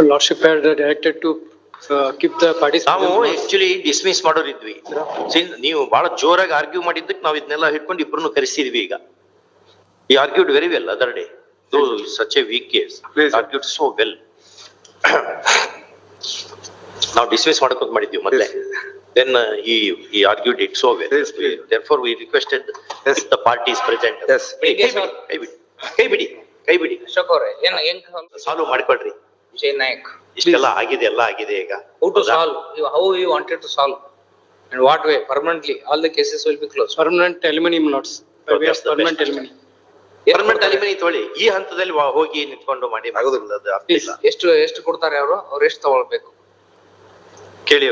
Lordship had directed to keep the parties. ನಾವು actually dismiss ಮಾಡೋರಿದ್ವಿ. ನೀವು ಬಹಳ ಜೋರಾಗಿ ಆರ್ಗ್ಯೂ ಮಾಡಿದ್ದಕ್ಕೆ ನಾವು ಇದನ್ನೆಲ್ಲ ಹಿಡ್ಕೊಂಡು ಇಬ್ಬರನ್ನು ಕರೆಸಿದ್ವಿ ಈಗ. He argued very well other day. Though such a weak case, he argued so well. ನಾವು ಡಿಸ್ಮಿಸ್ ಮಾಡ್ಕೊಂತ ಮಾಡಿದ್ವಿ ಮೊದಲೇ. Then he argued it so well. Therefore we requested if the parties present. Yes. ಕೈ ಬಿಡಿ. ಅಶೋಕ್ ಅವರೇ ಹೆಂಗ್ ಸಾಲ್ವ್ ಮಾಡ್ಕೊಳ್ರಿ. ವಿಜಯ್ ನಾಯಕ್ ಇಷ್ಟೆಲ್ಲ ಆಗಿದೆ, ಎಲ್ಲ ಆಗಿದೆ ಈಗ. how to solve, how you wanted to solve and what way permanently all the cases will be closed. Permanent aluminum lots. So that's the Permanent best. aluminum. Permanent aluminium ತೊಳಿ. ಈ ಹಂತದಲ್ಲಿ ಹೋಗಿ ನಿಂತ್ಕೊಂಡು ಮಾಡಿ ಆಗೋದಿಲ್ಲ, ಅದು ಅರ್ಥ ಇಲ್ಲ. ಎಷ್ಟು ಕೊಡ್ತಾರೆ ಅವರು, ಅವ್ರು ಎಷ್ಟು ತಗೊಳ್ಬೇಕು ಕೇಳಿ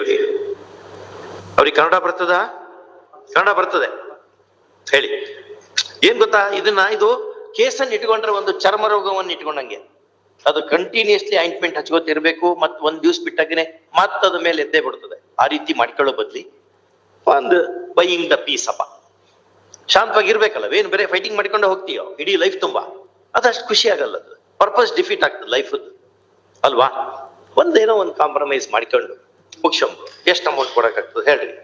ಅವ್ರಿಗೆ ಕನ್ನಡ ಬರ್ತದೆ ಹೇಳಿ. ಏನ್ ಗೊತ್ತಾ, ಇದು ಕೇಸನ್ನು ಇಟ್ಕೊಂಡ್ರೆ ಒಂದು ಚರ್ಮ ರೋಗವನ್ನು ಇಟ್ಕೊಂಡಂಗೆ. ಅದು ಕಂಟಿನ್ಯೂಸ್ಲಿ ಆಯಿಂಟ್ಮೆಂಟ್ ಹಚ್ಕೋತಿರ್ಬೇಕು, ಮತ್ ಒಂದ್ ದಿವ್ಸ ಬಿಟ್ಟಾಗನೆ ಮತ್ತದ ಮೇಲೆ ಎದ್ದೇ ಬಿಡ್ತದೆ. ಆ ರೀತಿ ಮಾಡ್ಕೊಳ್ಳೋ ಬದ್ಲಿ ಒಂದು ಬೈಯಿಂಗ್ ದ ಪೀಸ್ ಅಪ್ಪ, ಶಾಂತವಾಗಿರ್ಬೇಕಲ್ಲ. ಏನ್ ಬೇರೆ ಫೈಟಿಂಗ್ ಮಾಡ್ಕೊಂಡು ಹೋಗ್ತೀಯೋ ಇಡೀ ಲೈಫ್ ತುಂಬಾ, ಅದಷ್ಟು ಖುಷಿ ಆಗಲ್ಲ. ಅದು ಪರ್ಪಸ್ ಡಿಫೀಟ್ ಆಗ್ತದೆ ಲೈಫ್ ಅಲ್ವಾ. ಒಂದೇನೋ ಒಂದು ಕಾಂಪ್ರಮೈಸ್ ಮಾಡ್ಕೊಂಡು ಮುಗಿಸಂಬ. ಎಷ್ಟು ಅಮೌಂಟ್ ಕೊಡಕ್ಕಾಗ್ತದೆ ಹೇಳ್ರಿ.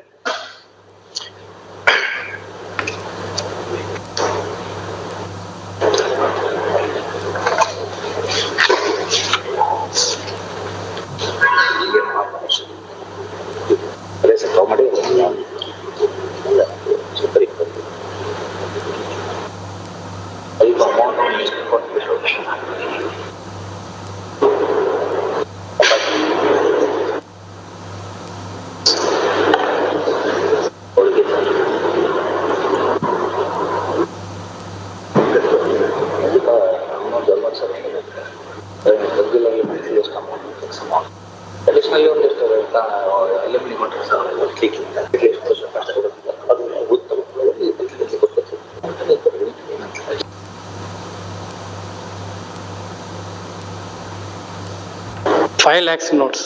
$5 lakhs notes.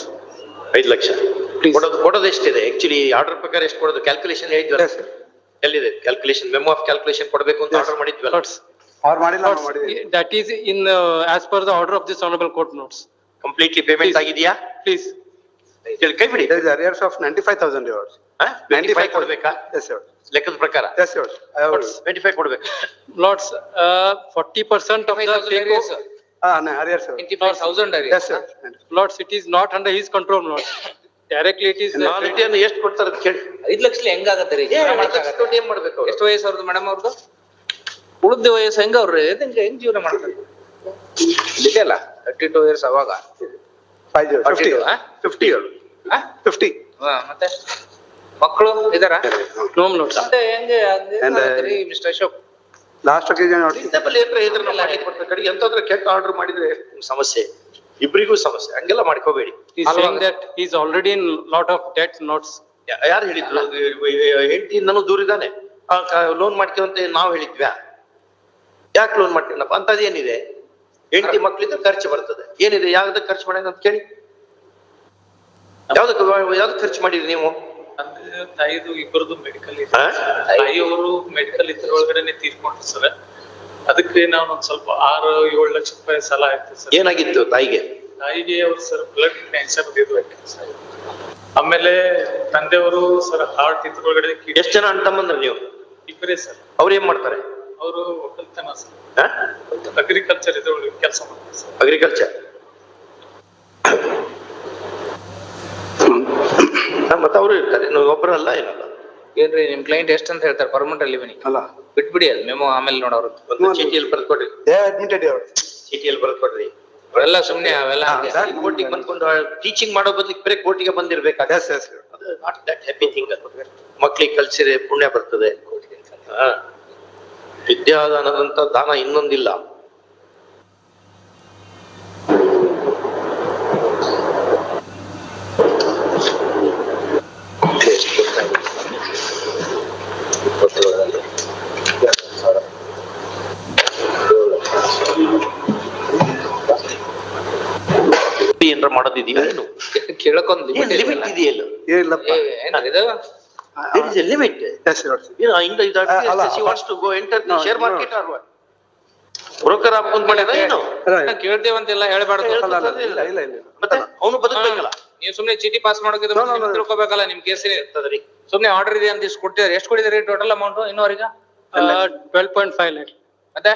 5 ಲಕ್ಷ ಕೊಡೋದು ಎಷ್ಟಿದೆ ಆಕ್ಚುಲಿ? ಆರ್ಡರ್ ಪ್ರಕಾರ ಎಷ್ಟು ಕೊಡೋದು? ಕ್ಯಾಲ್ಕುಲೇಷನ್ ಹೇಳಿದ್ವಲ್ಲ, ಎಲ್ಲಿದೆ ಕ್ಯಾಲ್ಕುಲೇಷನ್? ಮೆಮೋ ಆಫ್ ಕ್ಯಾಲ್ಕುಲೇಷನ್ ಕೊಡಬೇಕು ಅಂತ order ಮಾಡಿದ್ವಲ್ಲ. That is in as per the order of this honorable court notes. Completely payment ಆಗಿದೆಯಾ? Please. ಕೈ ಬಿಡಿ. There is arrears of 95,000 euros. 95 ಕೊಡ್ಬೇಕಾ? Yes, sir. ಲೆಕ್ಕದ ಪ್ರಕಾರ? Yes, sir. 25 ಕೊಡ್ಬೇಕು. Lords, 40% of the takeover. No, arrears, sir. 25,000 arrears. Yes, sir. Lords, it is not under his control, Lords. Directly it is. ನಾನು return ಎಷ್ಟು ಕೊಡ್ತಾರೆ ಕೇಳಿ. 5 ಲಕ್ಷದಲ್ಲಿ ಹೆಂಗಾಗತ್ತೆ ರೀ? ಏನ್ ಮಾಡ್ಬೇಕು? ಎಷ್ಟು ವಯಸ್ಸು ಅವ್ರದ್ದು ಮೇಡಮ್ ಅವ್ರದ್ದು? ಉಳಿದ ವಯಸ್ಸು ಹೆಂಗ ಅವ್ರಿ? ಹೆಂಗ್ ಜೀವನ ಮಾಡ್ತಾರೆ? ಇದೆಯಲ್ಲ 32 years ಅವಾಗ 50 years. 50. ಮತ್ತೆ ಮಕ್ಕಳು ಇದಾರ? No, Lords. ಮತ್ತೆ ಹೆಂಗೆ ಮಿಸ್ಟರ್ ಅಶೋಕ್? Last occasion ಎಂತಾದ್ರೂ ಕೆಟ್ಟ ಆರ್ಡರ್ ಮಾಡಿದ್ರೆ ಸಮಸ್ಯೆ, ಇಬ್ಬರಿಗೂ ಸಮಸ್ಯೆ. ಹಂಗೆಲ್ಲ ಮಾಡ್ಕೋಬೇಡಿ. He is saying that he is already in lot of debt notes. ಯಾರು ಹೇಳಿದ್ರು? ಹೆಂಡತಿ ನಾನು ದೂರ ಇದ್ದಾನೆ, ಲೋನ್ ಮಾಡ್ತೀವಂತ ನಾವು ಹೇಳಿದ್ವ್ಯಾ? ಯಾಕೆ ಲೋನ್ ಮಾಡ್ತೀನಪ್ಪ? ಅಂತದ್ ಏನಿದೆ? ಹೆಂಡತಿ ಮಕ್ಳಿಂದ ಖರ್ಚು ಬರ್ತದೆ. ಏನಿದೆ? ಯಾವ್ದಕ್ಕೆ ಖರ್ಚು ಮಾಡಿ ಅಂತ ಕೇಳಿ. ಯಾವ್ದಕ್ ಖರ್ಚು ಮಾಡಿದ್ರಿ ನೀವು? ತಾಯಿದು ಇಬ್ಬರದು ಮೆಡಿಕಲ್ ಇದೆ. ತಾಯಿಯವರು ಮೆಡಿಕಲ್ ಇದ್ರ ಒಳಗಡೆನೆ ತೀರ್ಕೊಂಡ್ರು ಸರ್. ಅದಕ್ಕೆ ನಾವು ಒಂದ್ ಸ್ವಲ್ಪ 6-7 ಲಕ್ಷ ರೂಪಾಯಿ ಸಾಲ ಆಯ್ತು ಸರ್. ಏನಾಗಿತ್ತು ತಾಯಿಗೆ? ಅವ್ರು ಸರ್ ಬ್ಲಡ್ ಕ್ಯಾನ್ಸರ್ ಸರ್. ಆಮೇಲೆ ತಂದೆಯವರು ಸರ್ ಹಾರ್ಟ್ ಇದ್ರೊಳಗಡೆ. ಎಷ್ಟು ಜನ ಅಣ್ಣ ತಮ್ಮಂದ್ರೆ ನೀವು? ಇಬ್ಬರೇ ಸರ್. ಅವ್ರು ಏನ್ ಮಾಡ್ತಾರೆ? ಅವರು ಒಕ್ಕಲ್ತನ ಸರ್, ಅಗ್ರಿಕಲ್ಚರ್ ಇದ್ರೊಳಗೆ ಕೆಲಸ ಮಾಡ್ತಾರೆ ಸರ್. ಅಗ್ರಿಕಲ್ಚರ್. ಮತ್ತೆ ಅವರು ಇರ್ತಾರೆ, ನೀವು ಒಬ್ಬರಲ್ಲ ಏನಲ್ಲ. ಏನ್ರಿ ನಿಮ್ ಕ್ಲೈಂಟ್ ಎಷ್ಟ್ ಅಂತ ಹೇಳ್ತಾರೆ? ಪರ್ಮನೆಂಟ್ ಅಲ್ಲಿ ಬನ್ನಿ ಅಲ್ಲ, ಬಿಟ್ಬಿಡಿ ಅದು ಮೆಮೋ, ಆಮೇಲೆ ನೋಡೋರು. ಒಂದು ಚೀಟಿಯಲ್ಲಿ ಬರ್ಕೊಡ್ರಿ. admitted. ಚೀಟಿಯಲ್ಲಿ ಬರ್ಕೊಡ್ರಿ. ಅವೆಲ್ಲ ಸುಮ್ನೆ ಅವೆಲ್ಲ ಕೋರ್ಟಿಗೆ ಬಂದ್ಕೊಂಡು ಟೀಚಿಂಗ್ ಮಾಡೋ ಬದ್ಲಿಗೆ ಬೇರೆ ಕೋರ್ಟಿಗೆ ಬಂದಿರ್ಬೇಕಾಗ. Not that happy thing. ಮಕ್ಳಿಗೆ ಕಲ್ಸಿರೆ ಪುಣ್ಯ ಬರ್ತದೆ. ವಿದ್ಯಾದಾನದಂತ ದಾನ ಇನ್ನೊಂದಿಲ್ಲ. ಏನಾರ ಮಾಡೋದಿದೆಯಾ? ಏನು ಕೇಳಕೊಂದ್ ಲಿಮಿಟ್ ಇದೆಯಲ್ಲ? ಏನಿಲ್ಲಪ್ಪ. There is a limit. Yes, sir. She wants to go enter the share market or what? Broker ಹಾಕೊಂಡ್ ಮಾಡ್ಯಾರ ಏನು ಕೇಳ್ತೇವಂತೆಲ್ಲ ಹೇಳ್ಬಾರ್ದು. ಅಲ್ಲ, ಅಲ್ಲ, ಇಲ್ಲ, ಇಲ್ಲ, ಇಲ್ಲ. ಮತ್ತೆ ಅವನು ಬದುಕ್ಬೇಕಲ್ಲ. ನೀವು ಸುಮ್ನೆ ಚೀಟಿ ಪಾಸ್ ಮಾಡೋಕೆ No, no, no. ತಿಳ್ಕೊಬೇಕಲ್ಲ ನಿಮ್ ಕೇಸಿನ ಇರ್ತದ್ರಿ. ಸುಮ್ನೆ ಆರ್ಡರ್ ಇದೆ ಅಂತ ಇಷ್ಟು ಕೊಟ್ಟಿದ್ದಾರೆ. ಎಷ್ಟು ಕೊಟ್ಟಿದ್ದಾರೆ ಟೋಟಲ್ ಅಮೌಂಟ್ ಇನ್ನೂವರೆಗ? 12.5 lakh. ಮತ್ತೆ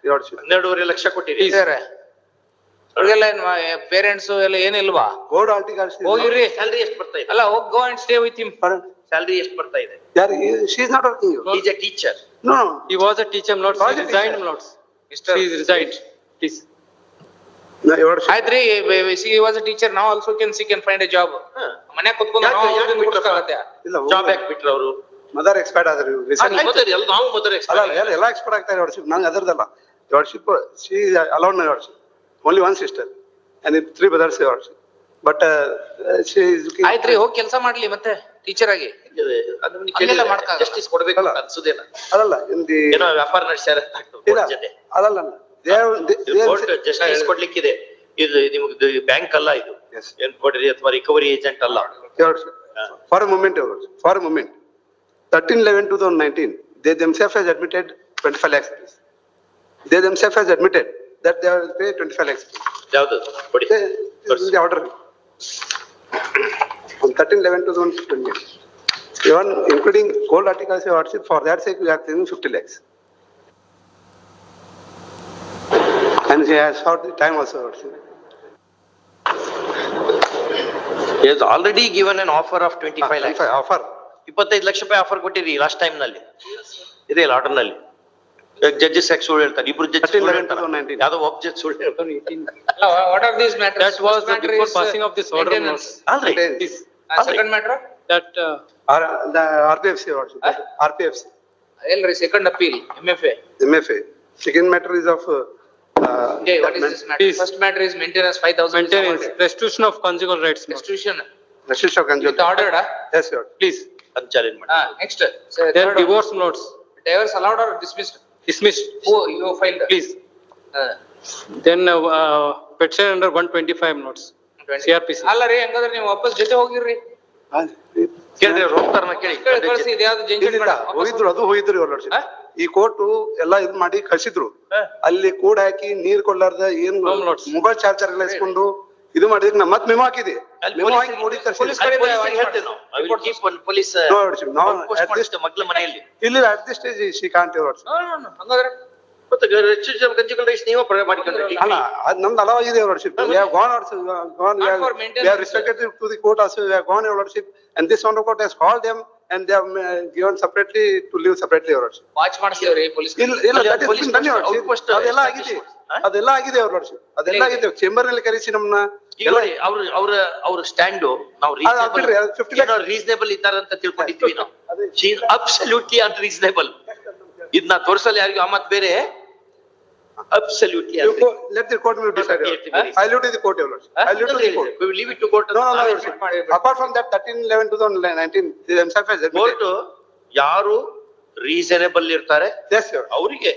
Your worship. 12.5 ಲಕ್ಷ ಕೊಟ್ಟಿರಿ. ಅವ್ರಿಗೆಲ್ಲ ಪೇರೆಂಟ್ಸ್ ಎಲ್ಲ ಏನಿಲ್ವಾ? Code articles. ಹೋಗಿರ್ರಿ. ಸ್ಯಾಲ್ರಿ ಎಷ್ಟು ಬರ್ತಾ ಇದೆ? ಅಲ್ಲ ಹೋಗ್ go and stay with him. Pardon? Salary ಎಷ್ಟು ಬರ್ತಾ ಇದೆ? She is not working. Is A teacher. No, no. He was a teacher, not Was she a resigned, teacher. not. Mister. She is resigned. Please. No, your worship. ಆಯ್ತ್ರಿ, C was a teacher, ನಾವು also can find A job. ಮನೆ ಕುತ್ಕೊಂಡು ಯಾಕೆ- ನಾವು ಯಾಕೆ ಅವ್ರನ್ನ ಬಿಟ್ರಪ್ಪ? ಹುಡುಕ್ಬೇಕಾಗತ್ತೆ. ಇಲ್ಲ, job ಯಾಕೆ ಬಿಟ್ರು ಅವರು? ಮದರ್ ಎಕ್ಸ್ಪೈರ್ಡ್ ಆದ್ರೆ ನಾವು ಮೊದಲು ಅಲ್ಲ ಎಲ್ಲ ಎಕ್ಸ್ಪೈರ್ಡ್ ಆಗ್ತಾರೆ ವರ್ಷಿಪ್. ನಂಗೆ ಅದರದಲ್ಲ worship. She alone worship. Only one sister and 3 brothers worship. But she is ಆಯ್ತ್ರಿ, ಹೋಗಿ ಕೆಲಸ ಮಾಡ್ಲಿ ಮತ್ತೆ ಟೀಚರ್ ಆಗಿ. ಹಂಗೆಲ್ಲ ಮಾಡ್ಕಾಗಲ್ಲ. ಜಸ್ಟಿಸ್ ಕೊಡ್ಬೇಕು ಅಲ್ಲ. ಅನ್ಸುದೇನ? ಅಲ್ಲ ಇನ್ ದಿ ಏನೋ ವ್ಯಾಪಾರ ನಡೆಸ್ಯಾರ ಇಲ್ಲ ಜೊತೆ. ಅಲ್ಲ ಕೋರ್ಟ್ ಜಸ್ಟಿಸ್ ಕೊಡ್ಲಿಕ್ಕಿದೆ. ಇದು ನಿಮ್ದು ಬ್ಯಾಂಕ್ ಅಲ್ಲ, ಇದು Yes. ಏನ್ ಕೊಡ್ರಿ ಅಥವಾ ರಿಕವರಿ ಏಜೆಂಟ್ ಅಲ್ಲ. For a moment 13/11/2019 they themselves has admitted 25 lakhs rupees. They themselves has admitted that they will pay 25 lakhs rupees. ಯಾವ್ದು ಕೊಡಿ. This is the order on 13/11/2020. Even including gold articles of worship, for that sake we are paying 50 lakhs. And she has sought the time also worship. He has already given an offer of 25 lakhs. Offer. 25 lakh ರೂಪಾಯಿ offer ಕೊಟ್ಟಿರಿ last time ನಲ್ಲಿ. ಇದೆ order ನಲ್ಲಿ. Judges ಯಾಕೆ ಸುಳ್ಳು ಹೇಳ್ತಾರೆ? ಇಬ್ರು judge 13/11/2019. ಯಾವ್ದೋ ಒಬ್ಬ ಜಡ್ಜ್ ಸುಳ್ಳು ಹೇಳ್ತಾರೆ. ಅಲ್ಲ, what are these matters? That was the before passing of this order. Not. ಅಲ್ರಿ This. Second matter That. The RPFC worship. RPFC. ಎಲ್ರಿ second appeal MFA. MFA. Second matter is of Okay, what is this matter? Please. First matter is maintenance 5,000. Maintenance, restitution of conjugal rights. Not. Restitution. restriction of conjugal. It ordered, Yes, sir. Please. ಅದು challenge ಮಾಡಿ. next. Their divorce notes Divorce allowed or dismissed? dismissed. Who you filed? Please. Then petition under 125 notes. CRPC. ಅಲ್ಲ ರೀ, ಹಂಗಾದ್ರೆ ನೀವು ವಾಪಸ್ ಜೊತೆ ಹೋಗಿರ್ರಿ. ಕೇಳ್ರಿ ಅವ್ರು ಹೋಗ್ತಾರನ ಕೇಳಿ. ಕಳ್ಸಿ, ಇದ್ಯಾವ್ದು ಜಂಜಟ್ ಬೇಡ. ಹೋಗಿದ್ರು, ಅದು ಹೋಗಿದ್ರು ಇವ್ರ ಲಕ್ಷ. ಈ ಕೋರ್ಟ್ ಎಲ್ಲ ಇದ್ ಮಾಡಿ ಕಳ್ಸಿದ್ರು. ಅಲ್ಲಿ ಕೂಡ ಹಾಕಿ ನೀರ್ ಕೊಡ್ಲಾರ್ದ ಏನ್ Home loans. ಮೊಬೈಲ್ ಚಾರ್ಜರ್ ಎಲ್ಲ ಇಸ್ಕೊಂಡು ಇದು ಮಾಡಿದ್ರೆ ನಾ ಮತ್ ಮೆಮೋ ಹಾಕಿದೆ. ಮೆಮೋ ಹಾಕಿ ನೋಡಿ ಕಳ್ಸಿದ್ರು. ಪೊಲೀಸ್ ಕಡೆ ಹೇಳ್ತೇವೆ ನಾವು. I will keep on police No, worship. Now, post at this, ಮಾಡಿಸ್ತೆ ಮಗ್ಲ ಮನೆಯಲ್ಲಿ. ಇಲ್ಲಿ at this stage she can't your worship. ಹಂಗಾದ್ರೆ ಮತ್ತೆ ರೆಸ್ಟ್ರಿಕ್ಷನ್ ಕಂಜುಗಲ್ ರೈಟ್ಸ್ ನೀವು ಪ್ರೊವೈಡ್ ಮಾಡಿಕೊಂಡ್ರಿ. ಅಲ್ಲ ಅದ್ ನಮ್ದು ಅಲೋ ಆಗಿದೆ your worship. We have gone also, Not for maintenance. we have respected to the court also, we have gone your worship, and this honorable court has called them and they have given separately to live separately your worship. Watch ಮಾಡಿಸ್ತೀವ್ರಿ police. ಇಲ್ಲ that is been done your worship. ಅದೆಲ್ಲ ಆಗಿದೆ, ಅದೆಲ್ಲ ಆಗಿದೆ your worship. ಅದೆಲ್ಲ ಆಗಿದೆ. Chamber ನಲ್ಲಿ ಕರೆಸಿ ನಮ್ಮನ್ನ ಈಗ ನೋಡಿ ಅವ್ರ ಸ್ಟ್ಯಾಂಡ್ ನಾವು ಅದು ಬಿಡ್ರಿ, ಅದು 50 lakhs. ರೀಸನೇಬಲ್ ಇದ್ದಾರಂತ ತಿಳ್ಕೊಂಡಿದ್ವಿ ನಾವು. ಅದೇ. She is absolutely unreasonable. ಇದನ್ನ ತೋರಿಸಲ್ಲ ಯಾರಿಗೂ. ಮತ್ ಬೇರೆ absolutely let the court will decide. I leave to the court your worship. I leave to the court. we will leave it to court. No, your worship. Apart from that 13/11/2019 they themselves has admitted. Court ಯಾರು reasonable ಇರ್ತಾರೆ Yes, your worship. ಅವರಿಗೆ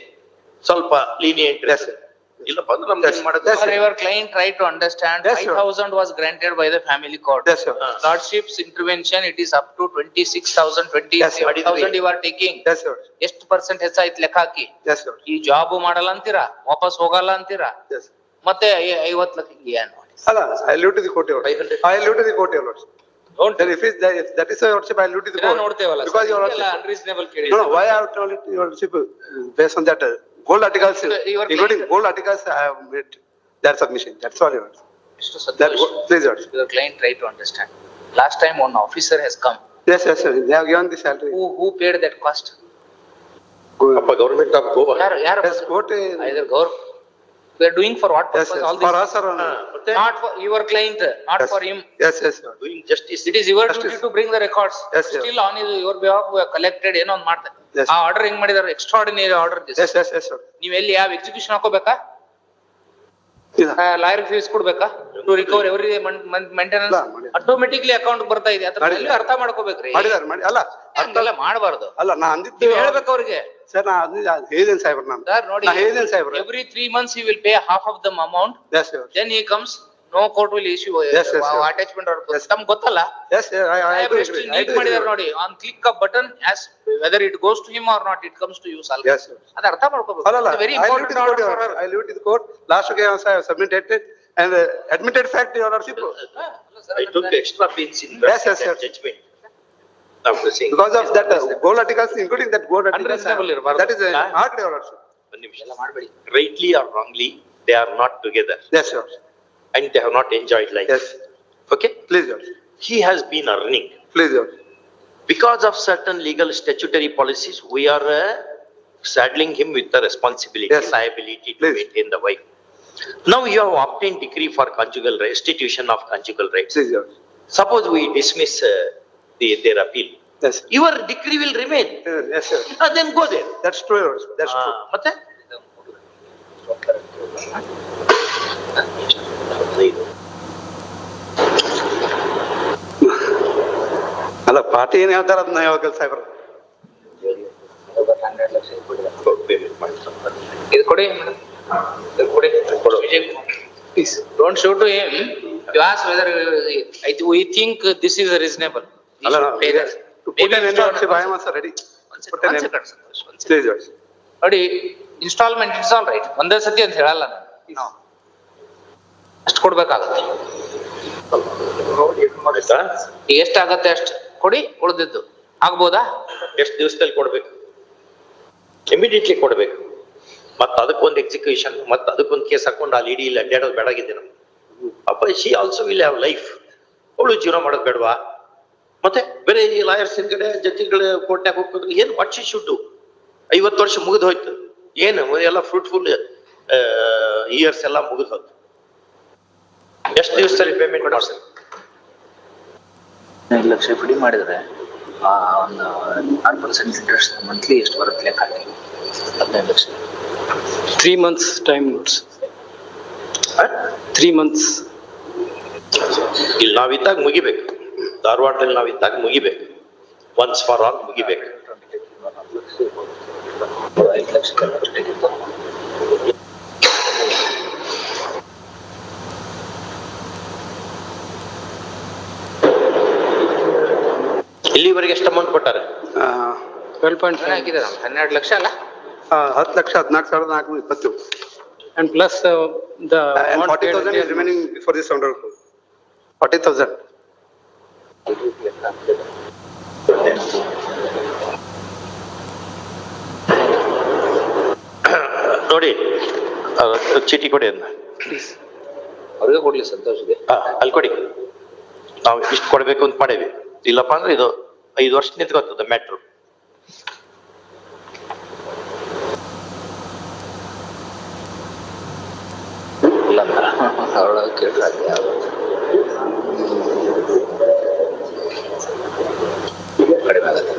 ಸ್ವಲ್ಪ lenient. Yes, sir. ಇಲ್ಲಪ್ಪ ಅಂದ್ರೆ ನಮ್ಗೆ Yes. ಏನ್ ಮಾಡೋದು? Yes, sir. Your client tried to understand. Yes, sir. 5,000 was granted by the family court. Yes, sir. Lordship's intervention, it is up to 26,000, Yes, sir. 27,000 you are taking. Yes, your worship. ಎಷ್ಟು percent ಹೆಚ್ಚಾಯ್ತು ಲೆಕ್ಕ ಹಾಕಿ. Yes, your worship. ಈ job ಮಾಡಲ್ಲ ಅಂತೀರಾ, ವಾಪಸ್ ಹೋಗಲ್ಲ ಅಂತೀರಾ, Yes. ಮತ್ತೆ 50 ಲಕ್ಷ ಏನು? ಅಲ್ಲ I leave to the court your worship. 500. I leave to the court your worship. Don't Then if that is your worship, I leave to the court. ನೋಡ್ತೇವಲ್ಲ Because your worship. ಅನ್ರೀಸನೇಬಲ್ No, ಕೇಳಿ. no, why I have told it your worship based on that gold articles, Your including client- gold articles, I have made their submission. That's all your worship. Mr. That Santosh, please your worship. your client tried to understand. Last time one officer has come. Yes, yes, sir. They have given the salary. Who paid that cost? ಅಪ್ಪ government of Goa. ಯಾರು Yes, court. either we are doing for what Yes, purpose yes. all For this? us, sir. ಮತ್ತೆ Not for your client, not Yes. for him. Yes, yes, sir. doing justice. It is your Justice. duty to bring the records. Yes, sir. Still on your behalf we have collected ಏನೋ ಒಂದು ಮಾಡ್ತಾರೆ. Yes. ಆ order ಹೆಂಗ್ ಮಾಡಿದಾರೆ? Extraordinary order this. Yes, yes, yes, sir. ನೀವ್ ಎಲ್ಲಿ ಯಾವ execution ಹಾಕೋಬೇಕಾ? ಇಲ್ಲ. ಲಾಯರ್ ಫೀಸ್ ಕೊಡ್ಬೇಕಾ? ಟು ರಿಕವರ್ ಎವ್ರಿ ಮೇಂಟೆನೆನ್ಸ್ ಇಲ್ಲ, ಮಾಡಿ. ಆಟೋಮೆಟಿಕ್ಲಿ ಅಕೌಂಟ್ ಬರ್ತಾ ಇದೆ. ಅದ್ರ ಮಾಡಿದ್ದಾರೆ. ಮೇಲೆ ಅರ್ಥ ಮಾಡ್ಕೋಬೇಕ್ರಿ. ಮಾಡಿದಾರೆ ಮಾಡಿ ಅಲ್ಲ ಹಂಗೆಲ್ಲ ಮಾಡಬಾರ್ದು. ಅಲ್ಲ ನಾ ಅಂದಿದ್ದು ನೀವ್ ಹೇಳ್ಬೇಕು ಅವ್ರಿಗೆ. ಸರ್ ನಾ ಹೇಳಿದ್ದೇನೆ ಸಾಹೇಬ್ರ ನಾನು ಸರ್ ನೋಡಿ, ನಾ ಹೇಳಿದ್ದೇನೆ ಸಾಹೇಬ್ರ. every 3 months he will pay half of the amount. Yes, sir. Then he comes, no court will issue Yes, yes, sir. attachment or Yes. ತಮ್ಗೆ ಗೊತ್ತಲ್ಲ? Yes, sir. I ಸಾಹೇಬ್ರು agree. ಎಷ್ಟು I ನೀಟ್ agree. ಮಾಡಿದಾರೆ ನೋಡಿ. On click of button as whether it goes to him or not, it comes to you, Salga. Yes, sir. ಅದ ಅರ್ಥ ಮಾಡ್ಕೋಬೇಕು. ಅಲ್ಲ, Very I leave it important to the order court, for Your her. Worship. I leave it to the court. Last day also I have submitted it and admitted fact, Your Worship. I took extra pains in Yes, yes, that yes. judgment. After seeing. Because of that gold articles, including that gold articles. Unreasonable ಇರ್ಬಾರ್ದು. That is a hard, Your Worship. ಒಂದು ನಿಮಿಷ. ಎಲ್ಲ ಮಾಡ್ಬೇಡಿ. Rightly or wrongly, they are not together Yes, Your Worship. and they have not enjoyed life. Yes. Okay? Please, Your Worship. He has been earning. Please, Your Worship. Because of certain legal statutory policies, we are saddling him with the responsibility, Yes. liability to Please. maintain the wife. Now you have obtained decree for conjugal restitution of conjugal rights. Please, Your Worship. Suppose we dismiss their appeal. Yes, sir. Your decree will remain. Yes, sir. Then go there. That's true, Your Worship. That's true. ಮತ್ತೆ? ಅಲ್ಲ party ಏನ್ ಹೇಳ್ತಾರ ಅದನ್ನ ಯಾವಾಗ ಸಾಹೇಬ್ರ Payment ಮಾಡ್ತಾರೆ. ಇದು ಕೊಡಿ madam. ಇದು ಕೊಡಿ. Vijay, please, don't show to him. You ask whether we think this is reasonable. He ಅಲ್ಲ should pay that. to Maybe put an end, Your Worship, I installment. am also ready. One Put an second, end. sir, one second. Please, Your Worship. ನೋಡಿ instalment it's all right, ಒಂದೇ ಸತಿ ಅಂತ ಹೇಳಲ್ಲ ನಾನು. ಅಷ್ಟು ಕೊಡ್ಬೇಕಾಗತ್ತೆ. ಆಯ್ತಾ? ಈಗ ಎಷ್ಟಾಗತ್ತೆ ಅಷ್ಟು ಕೊಡಿ, ಉಳಿದಿದ್ದು ಆಗ್ಬೋದಾ? ಎಷ್ಟು ದಿವಸದಲ್ಲಿ ಕೊಡ್ಬೇಕು? ಇಮಿಡಿಯೇಟ್ಲಿ ಕೊಡ್ಬೇಕು. ಮತ್ತ ಅದಕ್ಕೊಂದು ಎಕ್ಸಿಕ್ಯೂಷನ್, ಮತ್ತ ಅದಕ್ಕೊಂದು ಕೇಸ್ ಹಾಕೊಂಡು ಆ ಲೇಡಿ ಇಲ್ಲಿ ಅಡ್ಡಾಡೋದು ಬೇಡಾಗಿದೆ ನಮ್ಗೆ. ಅಪ್ಪ she also will have life. ಅವಳು ಜೀವನ ಮಾಡೋದು ಬೇಡವಾ? ಮತ್ತೆ ಬೇರೆ ಈ ಲಾಯರ್ಸ್ ಕಡೆ ಜಡ್ಜಿಗಳು ಕೋರ್ಟ್ನಾಗ ಹೋಗ್ಬೇಕು. ಏನು ವಾಟ್ ಶಿ ಶುಡ್ ಡು? 50 ವರ್ಷ ಮುಗಿದು ಹೋಯ್ತು. ಏನು ಎಲ್ಲ ಫ್ರೂಟ್ಫುಲ್ ಇಯರ್ಸ್ ಎಲ್ಲ ಮುಗಿದು ಹೋಯ್ತು. ಎಷ್ಟು ದಿವಸದಲ್ಲಿ ಪೇಮೆಂಟ್ ಮಾಡ್ತಾರೆ? 15 ಲಕ್ಷ FD ಮಾಡಿದ್ರೆ ಒಂದು 6% ಇಂಟ್ರೆಸ್ಟ್ ಮಂತ್ಲಿ ಎಷ್ಟು ಬರುತ್ತೆ ಲೆಕ್ಕ ಹಾಕಿ. 15 lakh 3 months time notes. 3 months. ಇಲ್ಲಿ ನಾವಿದ್ದಾಗ ಮುಗಿಬೇಕು. ಧಾರವಾಡದಲ್ಲಿ ನಾವಿದ್ದಾಗ ಮುಗಿಬೇಕು. Once for all ಮುಗಿಬೇಕು. 5 ಲಕ್ಷ ಇಲ್ಲಿವರೆಗೆ ಎಷ್ಟು ಅಮೌಂಟ್ ಕೊಟ್ಟಾರೆ? 12.5 ಹಾಕಿದ್ದಾರೆ 12 ಲಕ್ಷ ಅಲ್ಲ? 10 lakh 14,420. and plus the And amount paid 40,000 is earlier. remaining for this order. 40,000. ನೋಡಿ ಚೀಟಿ ಕೊಡಿ ಅದನ್ನ. ಅವ್ರಿಗೆ ಕೊಡ್ಲಿ, ಸಂತೋಷಿದೆ. ಅಲ್ಲಿ ಕೊಡಿ. ನಾವು ಇಷ್ಟು ಕೊಡ್ಬೇಕು ಅಂತ ಮಾಡೇವಿ. ಇಲ್ಲಪ್ಪ ಅಂದ್ರೆ ಇದು 5 ವರ್ಷ ನಿಂತ್ಕೊತದ ಮ್ಯಾಟ್ರು. ಇಲ್ಲ ಅವಳೊಳಗೆ ಕೇಳಿದ್ರೆ ಕಡಿಮೆ ಆಗುತ್ತೆ.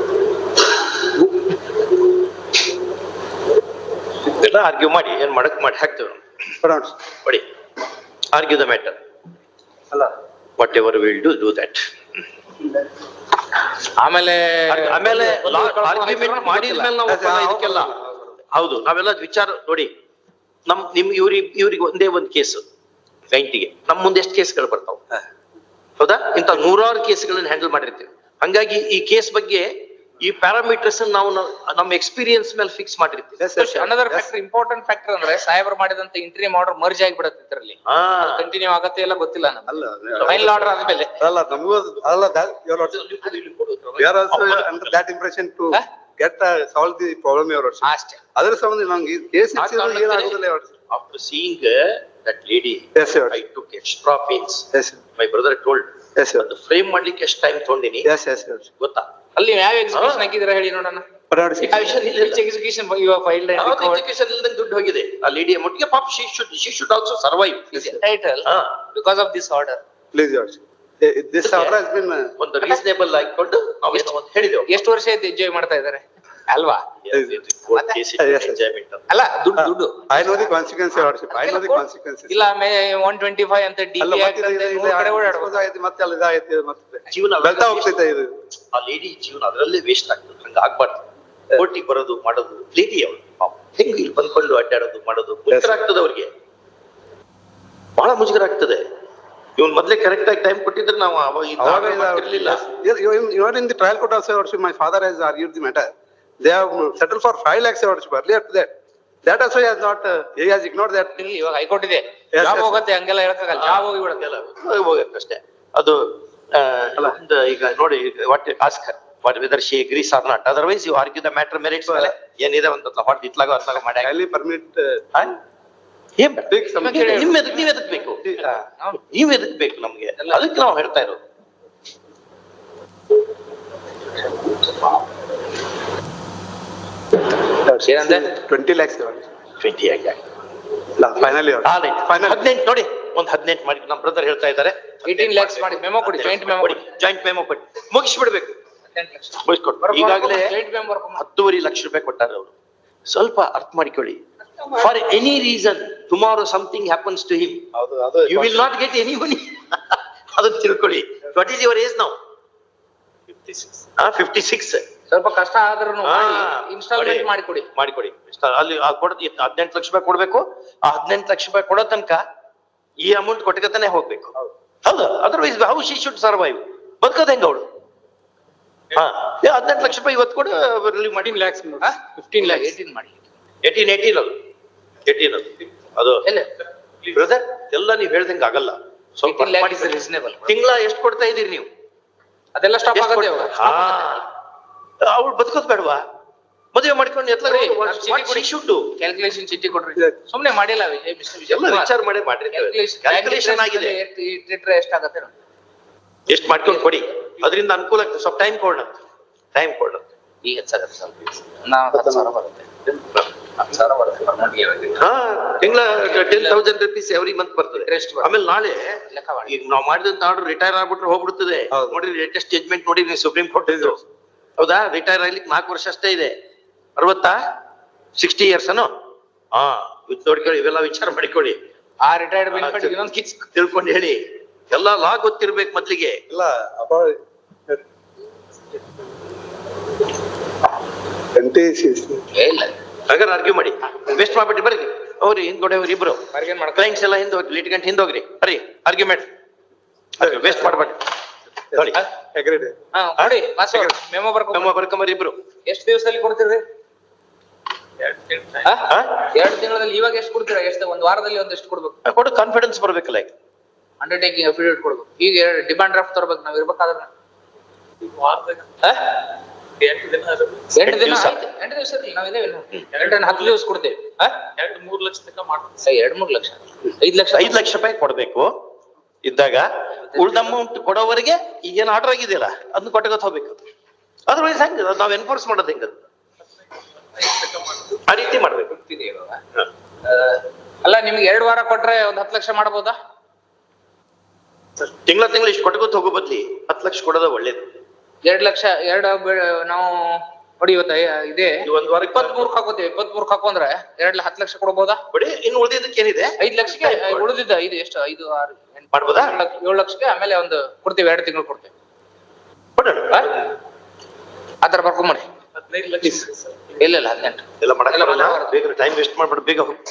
ಇದೆಲ್ಲ ಆರ್ಗ್ಯೂ ಮಾಡಿ ಏನ್ ಮಾಡಕ್ ಮಾಡಿ ಹಾಕ್ತೇವೆ ನಾವು. Pronouns. ಕೊಡಿ. Argue the matter. ಅಲ್ಲ whatever will do that. ಆಮೇಲೆ ಆಮೇಲೆ ಆರ್ಗ್ಯುಮೆಂಟ್ ಮಾಡಿದ್ಮೇಲೆ ನಾವು ಒಪ್ಪಲ್ಲ ಇದಕ್ಕೆಲ್ಲ. ಹೌದು, ನಾವೆಲ್ಲ ವಿಚಾರ ನೋಡಿ. ಇವ್ರಿಗೆ ಒಂದೇ ಒಂದು ಕೇಸ್ ಕ್ಲೈಂಟಿಗೆ, ನಮ್ ಮುಂದೆ ಎಷ್ಟು ಕೇಸ್ಗಳು ಬರ್ತಾವ? ಹೌದಾ? ಇಂತ 100 ಕೇಸ್ಗಳನ್ನ ಹ್ಯಾಂಡಲ್ ಮಾಡಿರ್ತೀವಿ. ಹಂಗಾಗಿ ಈ ಕೇಸ್ ಬಗ್ಗೆ ಈ ಪ್ಯಾರಾಮೀಟರ್ಸ್ ನಾವು ನಮ್ಮ ಎಕ್ಸ್ಪೀರಿಯನ್ಸ್ ಮೇಲೆ ಫಿಕ್ಸ್ ಮಾಡಿರ್ತೀವಿ. Yes, yes, sir. Another Yes. Factor, important factor ಅಂದ್ರೆ ಸಾಹೇಬರು ಮಾಡಿದಂತ ಇಂಟ್ರಿಮ್ ಆರ್ಡರ್ ಮರ್ಜ್ ಆಗಿಬಿಡತ್ತೆ ಇದ್ರಲ್ಲಿ. ಕಂಟಿನ್ಯೂ ಆಗತ್ತೆ ಇಲ್ಲ ಗೊತ್ತಿಲ್ಲ ನಮ್ಗೆ. ಅಲ್ಲ ಫೈನಲ್ ಆರ್ಡರ್ ಆದ್ಮೇಲೆ ಅಲ್ಲ ನಮಗೂ ಅಲ್ಲ Your Worship. We are also under that impression to get solve the problem, Your Worship. ಅಷ್ಟೇ. ಅದರ ಸಂಬಂಧ ನಮ್ಗೆ case ಏನಾಗುದಿಲ್ಲ, Your Worship. After seeing that lady, Yes, sir. I took extra pains. Yes, sir. My brother told. Yes, sir. ಅದು frame ಮಾಡ್ಲಿಕ್ಕೆ ಎಷ್ಟು time ತಗೊಂಡಿನಿ Yes, yes, Your Worship. ಗೊತ್ತಾ? ಅಲ್ಲಿ ಯಾವ ಎಕ್ಸಿಕ್ಯೂಷನ್ ಹಾಕಿದ್ರ ಹೇಳಿ ನೋಡೋಣ. Pronouns. ಎಕ್ಸಿಕ್ಯೂಷನ್ ಇವಾಗ ಫೈಲ್ಡ್ ಎಜುಕೇಶನ್ ಇಲ್ದಂಗೆ ದುಡ್ಡು ಹೋಗಿದೆ ಆ ಲೇಡಿ ಮುಟ್ಟಿಗೆ. ಪಾಪ she should also survive. Title because of this order. Please, Your Worship. This order has been ಒಂದು ರೀಸನೇಬಲ್ ಆಗಿಕೊಂಡು ನಾವೇನೋ ಒಂದು ಹೇಳಿದೆವು. ಎಷ್ಟು ವರ್ಷ ಆಯ್ತು ಎಂಜಾಯ್ ಮಾಡ್ತಾ ಇದಾರೆ ಅಲ್ವಾ? ಎಂಜಾಯ್ಮೆಂಟ್. ಅಲ್ಲ ದುಡ್ಡು I know the consequences, Your Worship. I know the consequences. ಇಲ್ಲ 125 ಅಂತ ಅಲ್ಲ DP ಮತ್ತೆ ಆಕ್ಟ್ ಇದು ಅಂತ ಕಡೆ ಓಡಾಡ್ಬೋದು. ಮತ್ತೆ ಅಲ್ಲಿ ಇದಾಯ್ತು ಮತ್ತೆ ಜೀವನ ಬೆಳ್ತಾ ಹೋಗ್ತೈತೆ ಇದು. ಆ ಲೇಡಿ ಜೀವನ ಅದರಲ್ಲೇ ವೇಸ್ಟ್ ಆಗ್ತದೆ. ಹಂಗ ಆಗ್ಬಾರ್ದು. ಕೋರ್ಟಿಗೆ ಬರೋದು ಮಾಡೋದು ಲೇಡಿ ಅವಳು ಹೆಂಗ್ ಇಲ್ಲಿ ಬಂದ್ಕೊಂಡು ಅಡ್ಡಾಡೋದು ಮಾಡೋದು ಮುಜುಗರ ಆಗ್ತದೆ ಅವ್ರಿಗೆ. ಬಹಳ ಮುಜುಗರ ಆಗ್ತದೆ. ಇವನ್ ಮೊದ್ಲೇ ಕರೆಕ್ಟ್ ಆಗಿ ಟೈಮ್ ಕೊಟ್ಟಿದ್ರೆ ನಾವು ಅವಾಗ You are in the trial court also, Your Worship. My father has argued the matter. They have settled for 5 lakhs, Your Worship, earlier to that. That also he has not, he has ignored that. ಇಲ್ಲಿ ಇವಾಗ high court ಇದೆ, Yes, job yes. ಹೋಗುತ್ತೆ, ಹಂಗೆಲ್ಲ ಹೇಳಕ್ಕಾಗಲ್ಲ, job ಹೋಗಿ ಬಿಡುತ್ತೆ. ಹೋಗಕ್ಕಷ್ಟೇ ಅದು ಒಂದು ಈಗ ನೋಡಿ what ask what whether she agrees or not, otherwise you argue the matter merits ಮೇಲೆ ಏನಿದೆ ಒಂದು ಹೊಟ್ಟು ಇತ್ಲಾಗೋ ಅತ್ಲಾಗ ಮಾಡಿ Highly permit, ಏನ್ Big sum. ನೀವ್ ಎದಕ್ ಬೇಕು, ನೀವ್ ಎದಕ್ ಬೇಕು ನಮ್ಗೆ, ಅದಕ್ಕೆ ನಾವು ಹೇಳ್ತಾ ಇರೋದು. ಏನಂದೆ? 20 lakhs, Your Worship. 20 ಆಗಿ ಇಲ್ಲ, finally, Your Worship. Final. 18 ನೋಡಿ, ಒಂದು 18 ಮಾಡಿ ನಮ್ಮ ಬ್ರದರ್ ಹೇಳ್ತಾ ಇದ್ದಾರೆ. 18 lakhs ಮಾಡಿ ಮೆಮೋ ಕೊಡಿ, ಜಾಯಿಂಟ್ ಮೆಮೋ ಕೊಡಿ, ಜಾಯಿಂಟ್ ಮೆಮೋ ಕೊಡಿ, ಮುಗಿಸ್ಬಿಡ್ಬೇಕು. 18 ಲಕ್ಷ ಮುಗಿಸ್ಕೊಟ್ಟು ಈಗಾಗಲೇ ಜಾಯಿಂಟ್ ಮೆಂಬರ್ 10.5 ಲಕ್ಷ ರೂಪಾಯಿ ಕೊಟ್ಟಾರೆ ಅವರು. ಸ್ವಲ್ಪ ಅರ್ಥ ಮಾಡಿಕೊಳ್ಳಿ. For any reason tomorrow something happens to him, you will not get any money. ಅದನ್ನ ತಿಳ್ಕೊಳ್ಳಿ. What is your age now? 56. ಸ್ವಲ್ಪ ಕಷ್ಟ ಆದ್ರೂ ಇನ್ಸ್ಟಾಲ್ಮೆಂಟ್ ಮಾಡಿ ಕೊಡಿ. ಮಾಡಿಕೊಡಿ. ಅಲ್ಲಿ 18 ಲಕ್ಷ ರೂಪಾಯಿ ಕೊಡ್ಬೇಕು. ಆ 18 ಲಕ್ಷ ರೂಪಾಯಿ ಕೊಡೋ ತನಕ ಈ ಅಮೌಂಟ್ ಕೊಟ್ಟಕತಾನೆ ಹೋಗ್ಬೇಕು. ಹೌದು, otherwise how she should survive? ಬದುಕೋದ್ ಹೆಂಗ ಅವಳು? 18 ಲಕ್ಷ ರೂಪಾಯಿ ಇವತ್ತು ಕೊಡು, ರಿಲೀವ್ ಮಾಡಿ. 15 lakhs, 15 lakhs. 18 ಮಾಡಿ. 18 ಅದು ಎಲ್ಲ ಬ್ರದರ್ ಎಲ್ಲ ನೀವ್ ಹೇಳ್ದಂಗ ಆಗಲ್ಲ. ಸ್ವಲ್ಪ 18 lakh is reasonable. ತಿಂಗಳ ಎಷ್ಟು ಕೊಡ್ತಾ ಇದೀರಿ ನೀವು? ಅದೆಲ್ಲ ಸ್ಟಾಪ್ ಆಗುತ್ತೆ ಇವಾಗ. ಅವಳು ಬದುಕೋದ್ ಬೇಡವಾ? ಮದುವೆ ಮಾಡ್ಕೊಂಡು ಕ್ಯಾಲ್ಕುಲೇಷನ್ ಚಿಟ್ಟಿ ಕೊಡ್ರಿ. ಸುಮ್ನೆ ಮಾಡಿಲ್ಲ ಎಲ್ಲ ವಿಚಾರ ಮಾಡಿ ಕ್ಯಾಲ್ಕುಲೇಷನ್ ಆಗಿದೆ. ಎಷ್ಟಾಗತ್ತೆ ಎಷ್ಟು ಮಾಡ್ಕೊಂಡು ಕೊಡಿ, ಅದರಿಂದ ಅನುಕೂಲ ಆಗ್ತದೆ. ಸ್ವಲ್ಪ ಟೈಮ್ ಕೊಡ ಈಗ ಹೆಚ್ಚಾಗತ್ತೆ ಸ್ವಲ್ಪ. ನಾವು 10,000 ಬರುತ್ತೆ, 10,000 ಬರುತ್ತೆ ಪರ್ಮನೆಂಟ್. ತಿಂಗಳ 10,000 rupees ಎವ್ರಿ ಮಂತ್ ಬರ್ತದೆ. Interest ಬರುತ್ತೆ. ಆಮೇಲೆ ನಾಳೆ ಲೆಕ್ಕ ಮಾಡಿ. ಈಗ ನಾವು ಮಾಡಿದಂತ ಆರ್ಡರ್ ರಿಟೈರ್ ಆಗ್ಬಿಟ್ರೆ ಹೋಗ್ಬಿಡ್ತದೆ. ಹೌದು. ನೋಡಿ ಲೇಟೆಸ್ಟ್ ಜಡ್ಜ್ಮೆಂಟ್ ನೋಡಿ ನೀವು ಸುಪ್ರೀಂ ಕೋರ್ಟ್ ಇದ್ರು. ಹೌದಾ? ರಿಟೈರ್ ಆಗ್ಲಿಕ್ಕೆ 4 ವರ್ಷ ಅಷ್ಟೇ ಇದೆ. 60 years ಅನ್ನು ನೋಡ್ಕೊಳ್ಳಿ. ಇವೆಲ್ಲ ವಿಚಾರ ಮಾಡಿಕೊಳ್ಳಿ. ಆ ರಿಟೈರ್ಡ್ ಬೆನಿಫಿಟ್ ಇನ್ನೊಂದು ಕಿಚ್ ತಿಳ್ಕೊಂಡು ಹೇಳಿ. ಎಲ್ಲ ಲಾ ಗೊತ್ತಿರ್ಬೇಕು ಮೊದ್ಲಿಗೆ. ಇಲ್ಲ, about 20 ಇಲ್ಲ ಹಾಗಾದ್ರೆ ಆರ್ಗ್ಯೂ ಮಾಡಿ, ವೇಸ್ಟ್ ಮಾಡ್ಬಿಟ್ಟು ಬರ್ರಿ. ಅವ್ರಿ ಹಿಂದ್ಗಡೆ ಅವ್ರಿ ಇಬ್ರು ಬಾರ್ಗೇನ್ ಮಾಡ್ಕೊ. ಕ್ಲೈಂಟ್ಸ್ ಎಲ್ಲ ಹಿಂದೆ ಹೋಗಿ, ಲಿಟಿಗಂಟ್ ಹಿಂದೋಗ್ರಿ. ಬರ್ರಿ ಆರ್ಗ್ಯುಮೆಂಟ್ ವೇಸ್ಟ್ ಮಾಡ್ಬೇಡಿ. ನೋಡಿ agreed. ನೋಡಿ ಬಾಸು ಮೆಮೋ ನಮ್ಮ ಬರ್ಕೊಂಬರಿ ಇಬ್ರು. ಎಷ್ಟು ದಿವಸದಲ್ಲಿ ಕೊಡ್ತೀರಿ? 2 ತಿಂಗಳಲ್ಲಿ. ಇವಾಗ ಎಷ್ಟು ಕೊಡ್ತೀರಾ? ಎಷ್ಟು ಒಂದು ವಾರದಲ್ಲಿ ಒಂದೆಷ್ಟು ಕೊಡ್ಬೇಕು? ಕೊಡು, ಕಾನ್ಫಿಡೆನ್ಸ್ ಬರ್ಬೇಕಲ್ಲ. ಈಗ ಅಂಡರ್ಟೇಕಿಂಗ್ ಅಫಿಡೇವಿಟ್ ಕೊಡ್ಬೇಕು. ಈಗ ಡಿಮಾಂಡ್ ಡ್ರಾಫ್ಟ್ ತರ್ಬೇಕು ನಾವ್ ಇರ್ಬೇಕಾದ್ರೆ. ವಾರದಾಗ 8 ದಿನ ಅದು. 8 ದಿನ ಆಯ್ತು. 8 ದಿವಸ ಇರಲಿ, ನಾವ್ ಇದೇವೆ. 10 ದಿವಸ ಕೊಡ್ತೇವೆ. 2-3 ಲಕ್ಷ ತನಕ ಮಾಡ್ತೀವಿ. 2-3 ಲಕ್ಷ, 5 ಲಕ್ಷ. 5 ಲಕ್ಷ ರೂಪಾಯಿ ಕೊಡ್ಬೇಕು ಇದ್ದಾಗ. ಉಳ್ದ ಅಮೌಂಟ್ ಕೊಡೋವರೆಗೆ ಈಗೇನು ಆರ್ಡರ್ ಆಗಿದೆಯಲ್ಲ ಅದನ್ನ ಕೊಟ್ಟಗತ್ ಹೋಗ್ಬೇಕು. ಅದರ್ವೈಸ್ ಹೆಂಗ ನಾವ್ ಎನ್ಫೋರ್ಸ್ ಮಾಡೋದು ಹೆಂಗ? ಆ ರೀತಿ ಮಾಡ್ಬೇಕು. ಗೊತ್ತಿದೆ ಇವಾಗ. ಅಲ್ಲ, ನಿಮ್ಗೆ 2 ವಾರ ಕೊಟ್ರೆ ಒಂದ್ 10 ಲಕ್ಷ ಮಾಡಬಹುದಾ? ತಿಂಗಳ ಇಷ್ಟು ಕೊಟ್ಟಗತ್ ಹೋಗೋ ಬದ್ಲಿ 10 ಲಕ್ಷ ಕೊಡೋದ ಒಳ್ಳೇದು. 2 ಲಕ್ಷ ನಾವು ನೋಡಿ ಇವತ್ತ ಇದೆ ಒಂದ್ ವಾರ 23 ಹಾಕೋತೀವಿ. 23 ಹಾಕೊಂಡ್ರೆ 10 ಲಕ್ಷ ಕೊಡಬಹುದಾ? ಕೊಡಿ. ಇನ್ನು ಉಳಿದಿದ್ದಕ್ಕೆ ಏನಿದೆ? 5 ಲಕ್ಷಕ್ಕೆ ಉಳಿದಿದ್ದ ಇದು ಎಷ್ಟು? 5, 6, 8 ಮಾಡ್ಬೋದಾ? 7 ಲಕ್ಷಕ್ಕೆ ಆಮೇಲೆ ಒಂದು ಕೊಡ್ತೀವಿ. 2 ತಿಂಗಳು ಕೊಡ್ತೀವಿ. ಕೊಡೋಣ. ಆತರ ಬರ್ಕೊಂಬರಿ. 15 ಲಕ್ಷ. ಇಲ್ಲ 18. ಎಲ್ಲ ಮಾಡಕ್ ಬೇಗ ಟೈಮ್ ವೇಸ್ಟ್ ಮಾಡ್ಬಿಟ್ಟು ಬೇಗ ಹೋಗಿ.